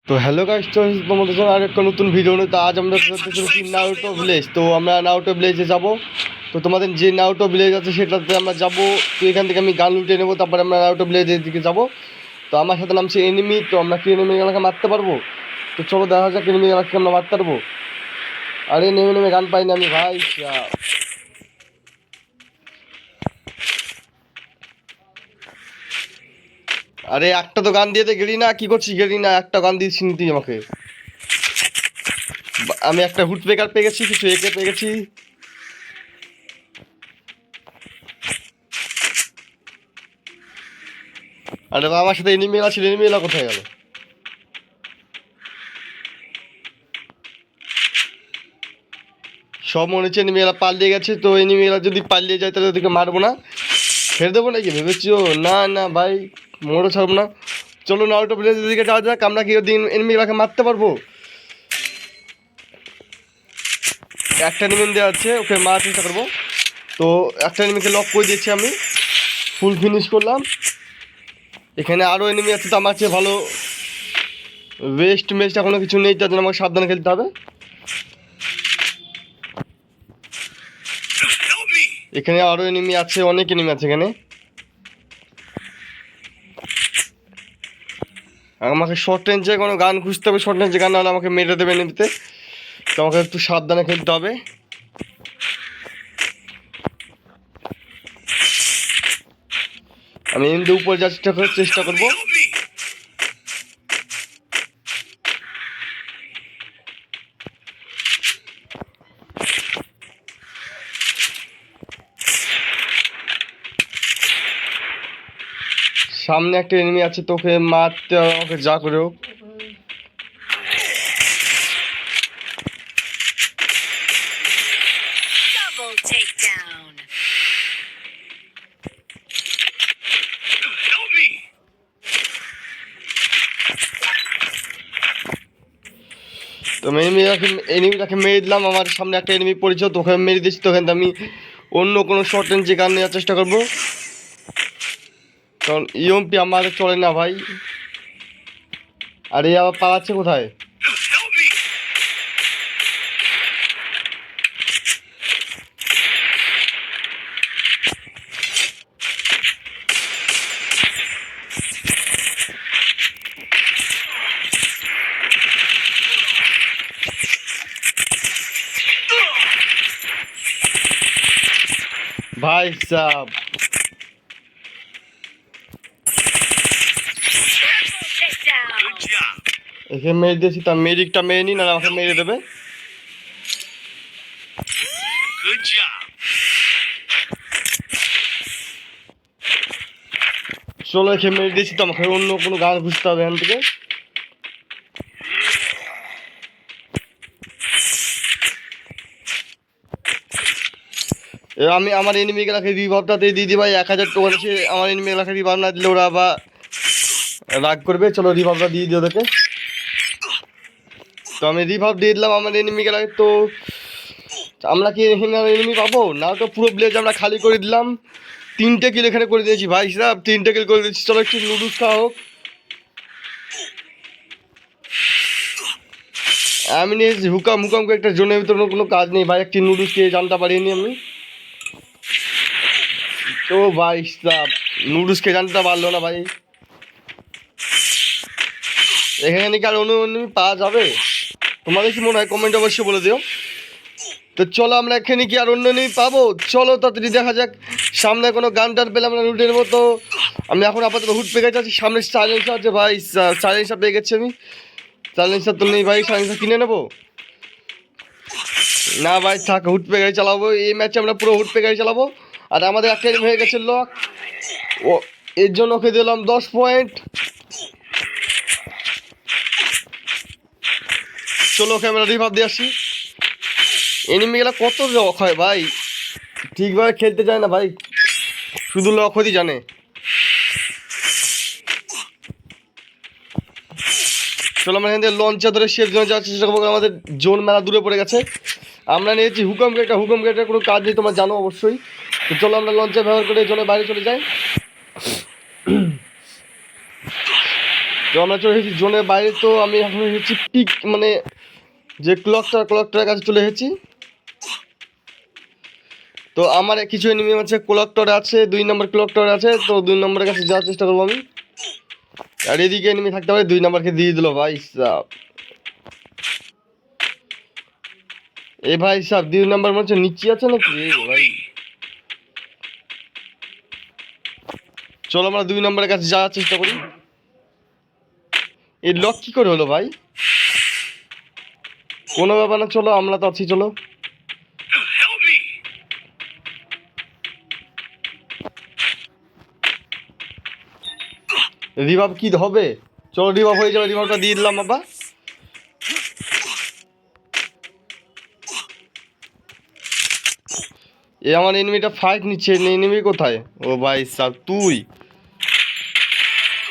তো hello guys, তো তোমাদের জন্য আরেকটা নতুন ভিডিও নিয়ে। তো আজ আমরা চলেছি নারুটো ভিলেজ। তো আমরা নারুটো ভিলেজে যাব। তো তোমাদের যে নারুটো ভিলেজ আছে সেটাতে আমরা যাব। তো এখান থেকে আমি গান লুটে নেবো, তারপরে আমরা নারুটো ভিলেজের দিকে যাব। তো আমার সাথে নামছে এনিমি। তো আমরা কি এনিমি এলাকা মারতে পারবো? তো চলো দেখা যাক এনিমি এলাকা আমরা মারতে পারবো। আরে নেমে নেমে গান পাই না আমি ভাই। আরে একটা তো গান দিয়ে গেলি না, কি করছিস? গেলি না, একটা গান দিয়েছিস তুই আমাকে। আমি একটা হুড ব্রেকার পেয়ে গেছি, কিছু একে পেয়ে গেছি। আরে আমার সাথে এনিমি ছিল, এনিমি এলা কোথায় গেল? সব মনে হচ্ছে এনিমি এলা পালিয়ে গেছে। তো এনিমি এলা যদি পালিয়ে যায় তাহলে ওদেরকে মারবো না, ছেড়ে দেবো নাকি ভেবেছিও? না না ভাই, মোড়ও ছাড়বো না। চলো নারুটো ভিলেজের দিকে যাওয়া যাক। আমরা কি ওদিন এনিমি এলাকা মারতে পারবো? একটা এনিমি দেওয়া আছে, ওকে মারার চেষ্টা করবো। তো একটা এনিমিকে লক করে দিয়েছি আমি, ফুল ফিনিশ করলাম। এখানে আরও এনিমি আছে, তো আমার চেয়ে ভালো ওয়েস্ট মেস্ট এখনো কিছু নেই, তার জন্য আমাকে সাবধানে খেলতে হবে। এখানে আরও এনিমি আছে, অনেক এনিমি আছে এখানে। আমাকে শর্ট রেঞ্জে কোনো গান খুঁজতে হবে, শর্ট রেঞ্জে গান না হলে আমাকে মেরে দেবে এনিমিতে। তো আমাকে একটু সাবধানে খেলতে হবে। আমি এমনি উপরে যাওয়ার চেষ্টা করবো। সামনে একটা এনিমি আছে, তোকে মারতে হবে আমাকে যা করে হোক। Double takedown. Help me. তো এনিমিটাকে মেরে দিলাম। আমার সামনে একটা এনিমি পড়েছে, তোকে মেরে দিচ্ছি। তো এখানে আমি অন্য কোনো শর্ট রেঞ্জে গান নেওয়ার চেষ্টা করবো, কারণ ইএমপি আমার চলে না ভাই। আর এই আবার পালাচ্ছে কোথায়? Help me. ভাই sub, Triple takedown. Good job. একে মেরে দিয়েছি, তার মেরিকটা মেরে নি, না আমাকে মেরে দেবে। Good job. চলো, একে মেরে দিয়েছি, তো আমাকে অন্য কোনো গান খুঁজতে হবে এখান থেকে। আমি আমার এনিমি এলাকায় রিভাবটাতে দিয়ে দিই ভাই। 1000 টাকা আছে, আমার এনিমি এলাকায় রিভাব না দিলে ওরা আবার রাগ করবে। চলো রিভাবটা দিয়ে দিই ওদেরকে। তো আমি রিভাব দিয়ে দিলাম আমার এনিমি এলাকায়। তো আমরা কি এখানে এনিমি পাবো না? তো পুরো ভিলেজ আমরা খালি করে দিলাম। 3টে কিল এখানে করে দিয়েছি ভাই সাহেব, 3টে কিল করে দিয়েছি। চলো একটু নুডলস খাওয়া হোক। আমি নিয়েছি হুকাম। হুকামকে একটা জোনের ভিতরে কোনো কাজ নেই ভাই, একটি নুডলস খেয়ে জানতে পারিনি আমি। তো ভাই সাহেব, নুডলস খেয়ে জানতে পারলো না ভাই। এখানে কি আর অন্য এনিমি পাওয়া যাবে? তোমাদের কি মনে হয় কমেন্ট অবশ্যই বলে দিও। তো চলো আমরা এখানে কি আর অন্য নেই পাবো? চলো তাড়াতাড়ি দেখা যাক। সামনে কোনো গান টান পেলে আমরা লুটে নেবো। তো আমি এখন আপাতত হুড পেয়ে গেছি। সামনে সাইলেন্সার আছে ভাই, সাইলেন্সার পেয়ে গেছি আমি। সাইলেন্সার তো নেই ভাই, সাইলেন্সার কিনে নেবো। না ভাই থাক, হুড পে গাড়ি চালাবো। এই ম্যাচে আমরা পুরো হুড পে গাড়ি চালাবো। আর আমাদের একটা এনিমি হয়ে গেছে লক। ও, এর জন্য ওকে দিলাম 10 পয়েন্ট। চলো ওকে আমরা রিভাব দিয়ে আসি। এনিমিগুলো কত লক হয় ভাই, ঠিকভাবে খেলতে যায় না ভাই, শুধু লক হতেই জানে। চলো আমরা এখান থেকে লঞ্চা ধরে সেফ জোনে যাওয়ার চেষ্টা করবো, আমাদের জোন মেলা দূরে পড়ে গেছে। আমরা নিয়েছি হুকম গেটটা। হুকম গেটের কোনো কাজ নেই, তোমরা জানো অবশ্যই। তো চলো আমরা লঞ্চে ব্যবহার করে জোনের বাইরে চলে যাই। তো তো আমরা চলে এসেছি জোনের বাইরে। তো আমি এখন এসেছি পিক মানে যে ক্লকটার কাছে চলে এসেছি। তো আমার কিছু এনিমি আছে, ক্লকটার আছে, 2 নম্বর ক্লকটার আছে। তো 2 নম্বরের কাছে যাওয়ার চেষ্টা করবো আমি। আর এদিকে এনিমি থাকতে পারে, 2 নম্বরকে দিয়ে দিল ভাই সাব। এ ভাই সাব 2 নম্বর মনে হচ্ছে নিচে আছে নাকি এ ভাই। চলো আমরা 2 নম্বরের কাছে যাওয়ার চেষ্টা করি। এই লক কি করে হলো ভাই? কোনো ব্যাপার না, চলো আমরা তো আছি, চলো। Help me! রিভাব কি হবে? চলো রিভাব হয়ে যাবে, রিভাবটা দিয়ে দিলাম বাবা। এ আমার এনিমিটা ফাইট নিচ্ছে, এনিমি কোথায়? ও ভাই সাব তুই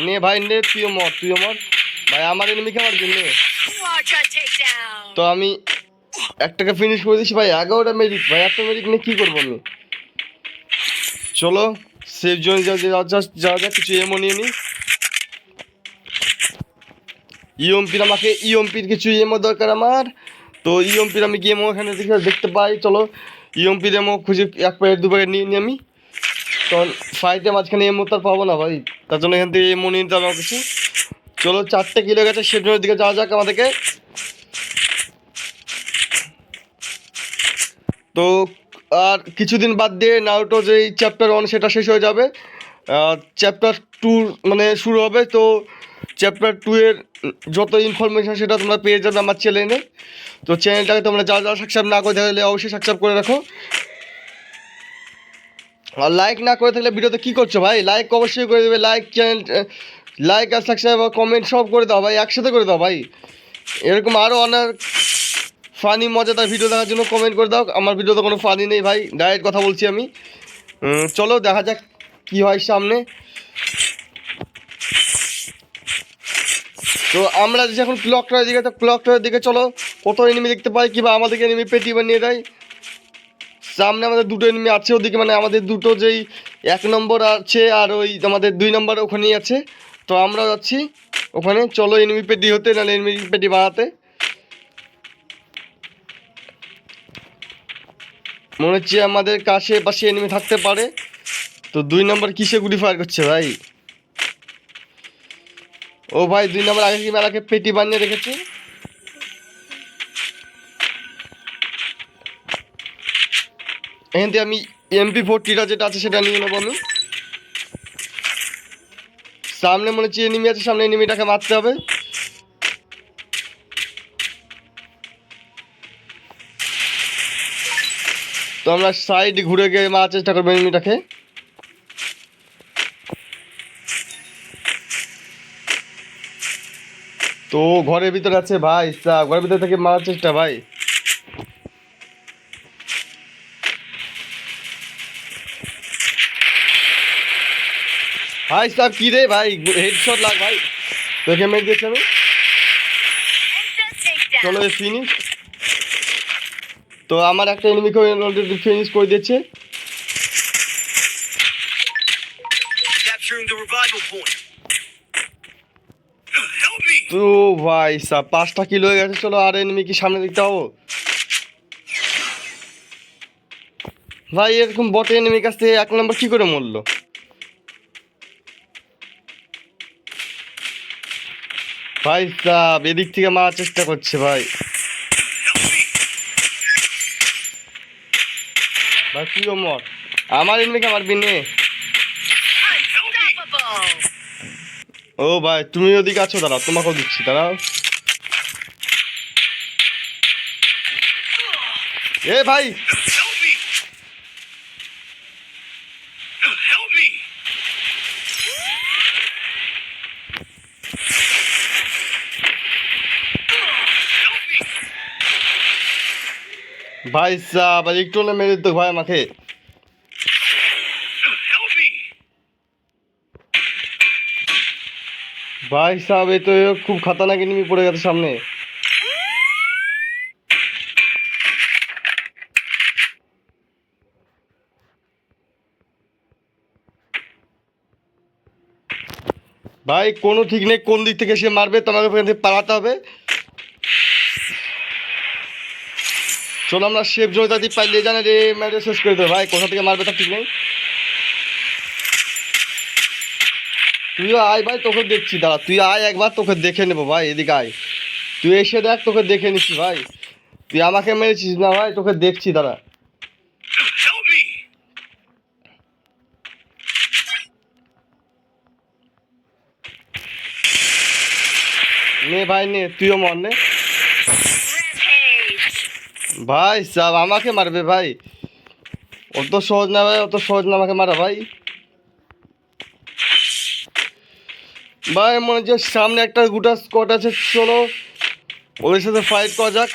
নে ভাই নে, তুইও মর ভাই। আমার এনিমিকে আমার নে। Quadra takedown! তো আমি একটাকে ফিনিশ করে দিচ্ছি ভাই। 11টা মেডিক ভাই, একটা মেডিক নিয়ে কী করবো আমি? চলো সেফ জোনে যাওয়া যাক, কিছু এমও নিয়ে নিই। ইএমপির আমাকে ইএমপির কিছু এমও দরকার আমার। তো ইএমপির আমি গেমও এখানে দেখতে পাই। চলো ইএমপির এমও খুঁজে 1 প্যাকেট 2 প্যাকেট নিয়ে নিই আমি। কারণ ফাইটে মাঝখানে এমও তো আর পাবো না ভাই, তার জন্য এখান থেকে এমও নিয়ে নিতে হবে আমার কিছু। চলো 4টে কিলো গেছে, সেফ জোনের দিকে যাওয়া যাক আমাদেরকে। তো আর কিছুদিন বাদ দিয়ে নারুটো যেই চ্যাপ্টার 1 সেটা শেষ হয়ে যাবে। চ্যাপ্টার 2 মানে শুরু হবে। তো চ্যাপ্টার 2 এর যত ইনফরমেশন সেটা তোমরা পেয়ে যাবে আমার চ্যানেলে। তো চ্যানেলটাকে তোমরা যারা যারা সাবস্ক্রাইব না করে থাকলে অবশ্যই সাবস্ক্রাইব করে রাখো। আর লাইক না করে থাকলে ভিডিওতে কী করছো ভাই? লাইক অবশ্যই করে দেবে। লাইক চ্যানেল লাইক আর সাবস্ক্রাইব আর কমেন্ট সব করে দাও ভাই, একসাথে করে দাও ভাই। এরকম আরও অনেক ফানি মজাদার ভিডিও দেখার জন্য কমেন্ট করে দাও। আমার ভিডিওতে কোনো ফানি নেই ভাই, ডাইরেক্ট কথা বলছি আমি। চলো দেখা যাক কি হয় সামনে। তো আমরা যে এখন ক্লকটার দিকে, তো ক্লকটার দিকে চলো কত এনিমি দেখতে পাই, কিংবা আমাদেরকে এনিমি পেটি বানিয়ে দেয়। সামনে আমাদের 2টো এনিমি আছে ওদিকে, মানে আমাদের 2টো যেই 1 নম্বর আছে আর ওই আমাদের 2 নম্বর ওখানেই আছে। তো আমরা যাচ্ছি ওখানে। চলো এনিমি পেটি হতে, নাহলে এনিমি পেটি বাড়াতে। মনে হচ্ছে আমাদের কাছে পাশে এনিমি থাকতে পারে। তো 2 নম্বর কিসে গুলি ফায়ার করছে ভাই? ও ভাই 2 নম্বর আগে কি মেলাকে পেটি বানিয়ে রেখেছে। এখান থেকে আমি MP40টা যেটা আছে সেটা নিয়ে নেবো আমি। সামনে মনে হচ্ছে এনিমি আছে, সামনে এনিমিটাকে মারতে হবে। তো আমরা সাইড ঘুরে গিয়ে মারার চেষ্টা করবো এনিমিটাকে। তো ঘরের ভিতরে আছে ভাই, ঘরের ভিতরে থেকে মারার চেষ্টা ভাই। ভাই সাহেব কি রে ভাই, হেডশট লাগ ভাই। তোকে মেরে দিয়েছি আমি। Headshot চলো takedown! ফিনিশ। তো আমার একটা এনিমিকে অলরেডি ফিনিশ করে দিয়েছে। Capturing the revival point! Help me! তো ভাই সাহেব 5টা কিলো হয়ে গেছে। চলো আর এনিমি কি সামনে দেখতে পাবো ভাই? এরকম বটে এনিমির কাছ থেকে 1 নম্বর কি করে মরলো ভাই সাহেব? এদিক থেকে মারার চেষ্টা করছে ভাই। ভাই তুইও মর, আমার এনিমিকে মারবি নে। Unstoppable! ও ভাই তুমি ওদিকে আছো, দাঁড়াও তোমাকেও দিচ্ছি, দাঁড়াও। এ ভাই Help me! Help me! Help me! ভাই সাহেব একটু না মেরে দিত ভাই আমাকে। Help me! ভাই সাহেব এই তো খুব খাতারনাক এনিমি পড়ে গেছে সামনে। ভাই কোনো ঠিক নেই কোন দিক থেকে সে মারবে, তোমাকে ওখান থেকে পালাতে হবে। চলো আমরা সেফ জোনে যদি পাইলে জানে রে মেরে শেষ করে দেবো ভাই, কোথা থেকে মারবে তা ঠিক নেই। তুইও আয় ভাই, তোকে দেখছি, দাঁড়া তুই আয় একবার, তোকে দেখে নেবো ভাই, এদিকে আয়, তুই এসে দেখ, তোকে দেখে নিচ্ছি ভাই। তুই আমাকে মেরেছিস না ভাই, তোকে দেখছি, দাঁড়া। Help me! নে ভাই নে, তুইও মর নে Rampage! ভাই, সব আমাকে মারবে ভাই, অত সহজ না ভাই, অত সহজ না আমাকে মারা ভাই। ভাই মনে হচ্ছে সামনে একটা গোটা স্কোয়াড আছে, চলো ওদের সাথে ফাইট করা যাক।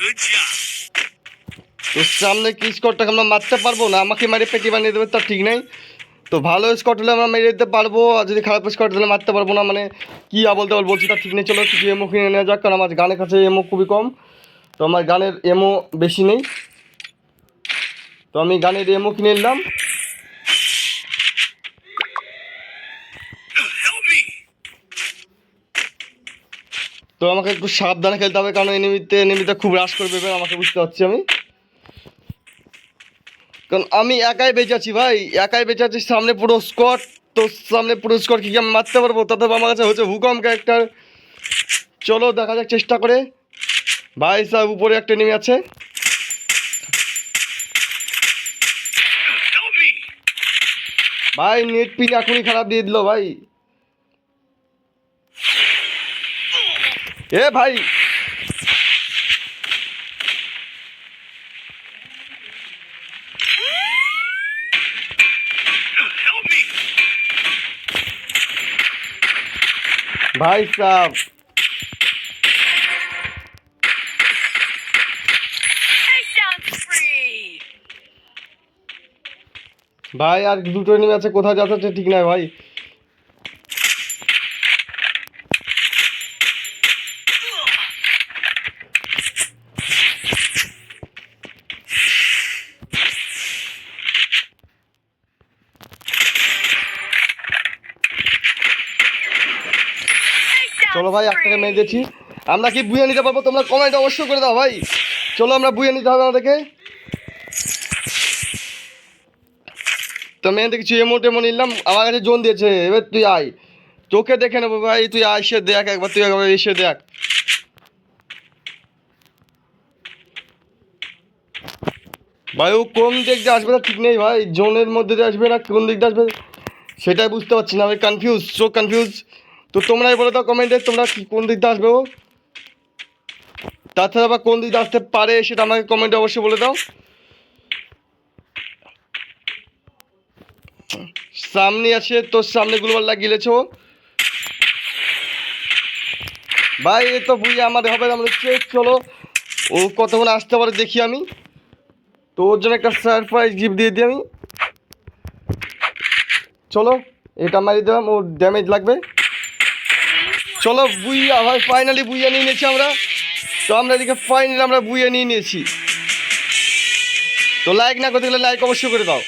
Good job. তো সামনে কি স্কোয়াডটাকে আমরা মারতে পারবো না, আমাকে মারে পেটি বানিয়ে দেবে তার ঠিক নেই। তো ভালো স্কোয়াড হলে আমরা মেরে দিতে পারবো, আর যদি খারাপ স্কোয়াড হলে মারতে পারবো না, মানে কি বলতে পারবো বলছি তার ঠিক নেই। চলো কিছু এমও কিনে নেওয়া যাক, কারণ আমার গানের কাছে এমও খুবই কম, তো আমার গানের এমও বেশি নেই। তো আমি গানের এমও কিনে নিলাম। Help me! তো আমাকে একটু সাবধানে খেলতে হবে, কারণ এনিমিতে খুব রাশ করবে এবার, আমাকে বুঝতে পারছি আমি, কারণ আমি একাই বেঁচে আছি ভাই, একাই বেঁচে আছি, সামনে পুরো স্কোয়াড। তো সামনে পুরো স্কোয়াড কি আমি মারতে পারবো? তাতে আমার কাছে হচ্ছে হুকম ক্যারেক্টার। চলো দেখা যাক চেষ্টা করে। ভাই সাহেব উপরে একটা এনিমি আছে। Help me! ভাই নেট পিন এখনই খারাপ দিয়ে দিল ভাই। এ ভাই Help me! ভাই সাহেব, Takedown spree! ভাই আর দুটো এনিমি আছে, কোথায় যাচ্ছে ঠিক নাই ভাই। Takedown চলো ভাই একটাকে মেরে spree! দিয়েছি, আমরা কি বুয়ে নিতে পারবো? তোমরা কমেন্ট অবশ্যই করে দাও ভাই। চলো আমরা বুয়ে নিতে হবে আমাদেরকে। তো আমি এখান থেকে কিছু এমো টেমো নিলাম, আমার কাছে জোন দিয়েছে, এবার তুই আয়, তোকে দেখে নেবো ভাই, তুই এসে দেখ একবার, তুই একবার এসে দেখ। ভাই ও কোন দিক দিয়ে আসবে না ঠিক নেই ভাই, জোনের মধ্যে দিয়ে আসবে না কোন দিক দিয়ে আসবে সেটাই বুঝতে পারছি না ভাই, কনফিউজ, সো কনফিউজ। তো তোমরাই বলে দাও কমেন্টে, তোমরা কি কোন দিক দিয়ে আসবে ও, তাছাড়া বা কোন দিক দিয়ে আসতে পারে সেটা আমাকে কমেন্টে অবশ্যই বলে দাও। সামনে আছে, তোর সামনে গ্লোবাল লাগিয়েছ ভাই, এ তো বুঝে আমাদের হবে না, আমাদের চেক। চলো ও কতক্ষণ আসতে পারে দেখি আমি, তো ওর জন্য একটা সারপ্রাইজ গিফট দিয়ে দিই আমি। চলো এটা মারি দিলাম, ওর ড্যামেজ লাগবে। চলো বুইয়া ভাই, ফাইনালি বুইয়া নিয়ে নিয়েছি আমরা। তো আমরা এদিকে ফাইনালি আমরা বুইয়া নিয়ে নিয়েছি। তো লাইক না করতে গেলে লাইক অবশ্যই করে দাও।